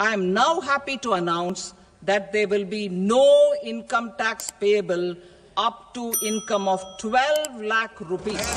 I am now happy to announce that there will be no income tax payable up to income of 12 lakh rupees.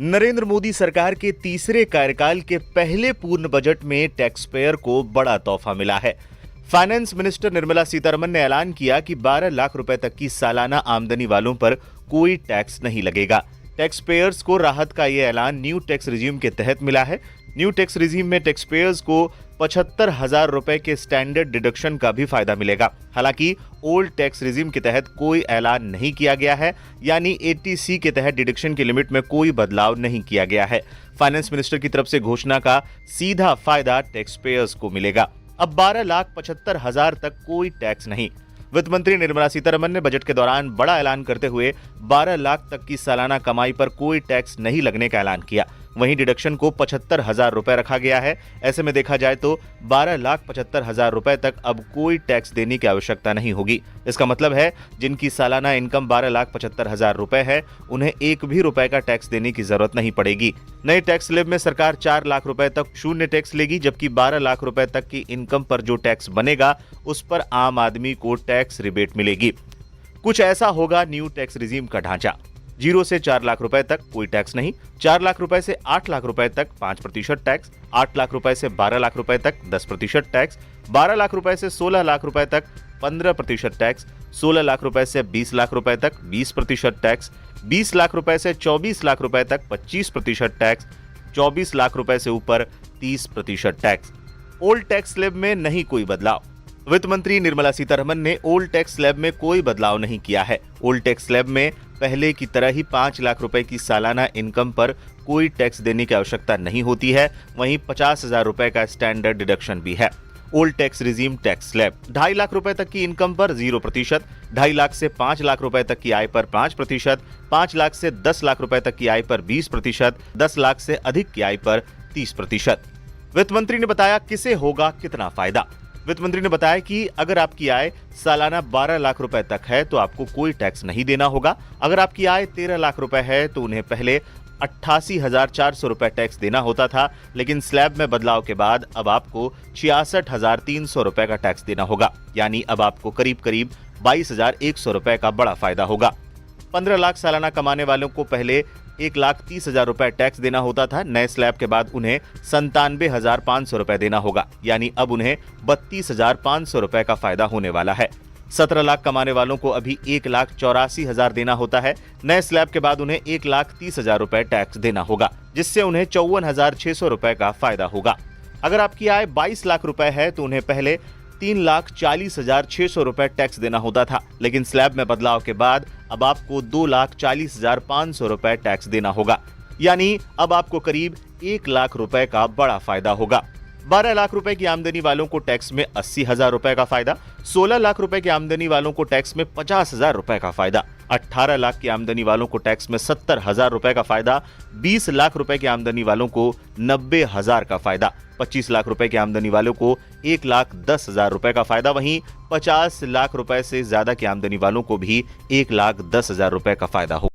Narendra Modi सरकार के तीसरे कार्यकाल के पहले पूर्ण बजट में टैक्स पेयर को बड़ा तोहफा मिला है। फाइनेंस मिनिस्टर निर्मला सीतारमण ने ऐलान किया कि 12 लाख रुपए तक की सालाना आमदनी वालों पर कोई टैक्स नहीं लगेगा। टैक्स पेयर्स को राहत का यह ऐलान न्यू टैक्स रिजीम के तहत मिला है। न्यू टैक्स रिजीम में टैक्स पेयर्स को 75,000 रुपए के स्टैंडर्ड डिडक्शन का भी फायदा मिलेगा। हालांकि ओल्ड टैक्स रिजीम के तहत कोई ऐलान नहीं किया गया है, यानी 80C के तहत डिडक्शन की लिमिट में कोई बदलाव नहीं किया गया है। फाइनेंस मिनिस्टर की तरफ से घोषणा का सीधा फायदा टैक्स पेयर्स को मिलेगा। अब 12,75,000 तक कोई टैक्स नहीं। वित्त मंत्री निर्मला सीतारमण ने बजट के दौरान बड़ा ऐलान करते हुए 12 लाख तक की सालाना कमाई पर कोई टैक्स नहीं लगने का ऐलान किया। वहीं डिडक्शन को 75,000 रुपए रखा गया है। ऐसे में देखा जाए तो 12,75,000 रुपए तक अब कोई टैक्स देने की आवश्यकता नहीं होगी। इसका मतलब है जिनकी सालाना इनकम 12,75,000 रुपए है, उन्हें एक भी रुपए का टैक्स देने की जरूरत नहीं पड़ेगी। नए टैक्स स्लैब में सरकार 4 लाख रुपए तक शून्य टैक्स लेगी, जबकि 12 लाख रुपए तक की इनकम पर जो टैक्स बनेगा उस पर आम आदमी को टैक्स रिबेट मिलेगी। कुछ ऐसा होगा न्यू टैक्स रिजीम का ढांचा। 0 से 4 लाख रुपए तक कोई टैक्स नहीं, 4 लाख रुपए से 8 लाख रुपए तक 5% टैक्स, 8 लाख रुपए से 12 लाख रुपए तक 10% टैक्स, 12 लाख रुपए से 16 लाख रुपए तक 15% टैक्स, 16 लाख रुपए से 20 लाख रुपए तक 20% टैक्स, 20 लाख रुपए से 24 लाख रुपए तक 25% टैक्स, 24 लाख रुपए से ऊपर 30% टैक्स। ओल्ड टैक्स स्लैब में नहीं कोई बदलाव। वित्त मंत्री निर्मला सीतारमण ने ओल्ड टैक्स स्लैब में कोई बदलाव नहीं किया है। ओल्ड टैक्स स्लैब में पहले की तरह ही 5 लाख रुपए की सालाना इनकम पर कोई टैक्स देने की आवश्यकता नहीं होती है। वहीं 50,000 रुपए का स्टैंडर्ड डिडक्शन भी है। Old tax regime tax slab 2.5 lakh रुपए तक की इनकम पर 0%, 2.5 लाख से 5 लाख रुपए तक की आय पर 5%, 5 लाख से 10 लाख रुपए तक की आय पर 20%, 10 लाख से अधिक की आय पर 30%। वित्त मंत्री ने बताया किसे होगा कितना फायदा। वित्त मंत्री ने बताया कि अगर आपकी आय सालाना 12 लाख रुपए तक है तो आपको कोई टैक्स नहीं देना होगा। अगर आपकी आय 13 लाख रुपए है तो उन्हें पहले 88,400 रुपए टैक्स देना होता था, लेकिन स्लैब में बदलाव के बाद अब आपको 66,300 रुपए का टैक्स देना होगा। यानी अब आपको करीब करीब 22,100 रुपए का बड़ा फायदा होगा। 15 लाख सालाना कमाने वालों को पहले 1,30,000 रुपए टैक्स देना होता था। नए स्लैब के बाद उन्हें 97,500 रुपए देना होगा, यानी अब उन्हें 32,500 रुपए का फायदा होने वाला है। 17 लाख कमाने वालों को अभी 1,84,000 देना होता है। नए स्लैब के बाद उन्हें 1,30,000 रुपए टैक्स देना होगा, जिससे उन्हें 54,600 रुपए का फायदा होगा। अगर आपकी आय 22 लाख रुपए है तो उन्हें पहले 3,40,600 रुपए टैक्स देना होता था, लेकिन स्लैब में बदलाव के बाद अब आपको 2,40,500 रुपए टैक्स देना होगा। यानी अब आपको करीब 1 लाख रुपए का बड़ा फायदा होगा। 12 लाख रुपए की आमदनी वालों को टैक्स में 80,000 रुपए का फायदा, 16 लाख रुपए की आमदनी वालों को टैक्स में 50,000 रुपए का फायदा, 18 लाख की आमदनी वालों को टैक्स में 70,000 रुपए का फायदा, 20 लाख रुपए की आमदनी वालों को 90,000 का फायदा, 25 लाख रुपए की आमदनी वालों को 1,10,000 रुपए का फायदा, वहीं 50 लाख रुपए से ज्यादा की आमदनी वालों को भी 1,10,000 रुपए का फायदा होगा।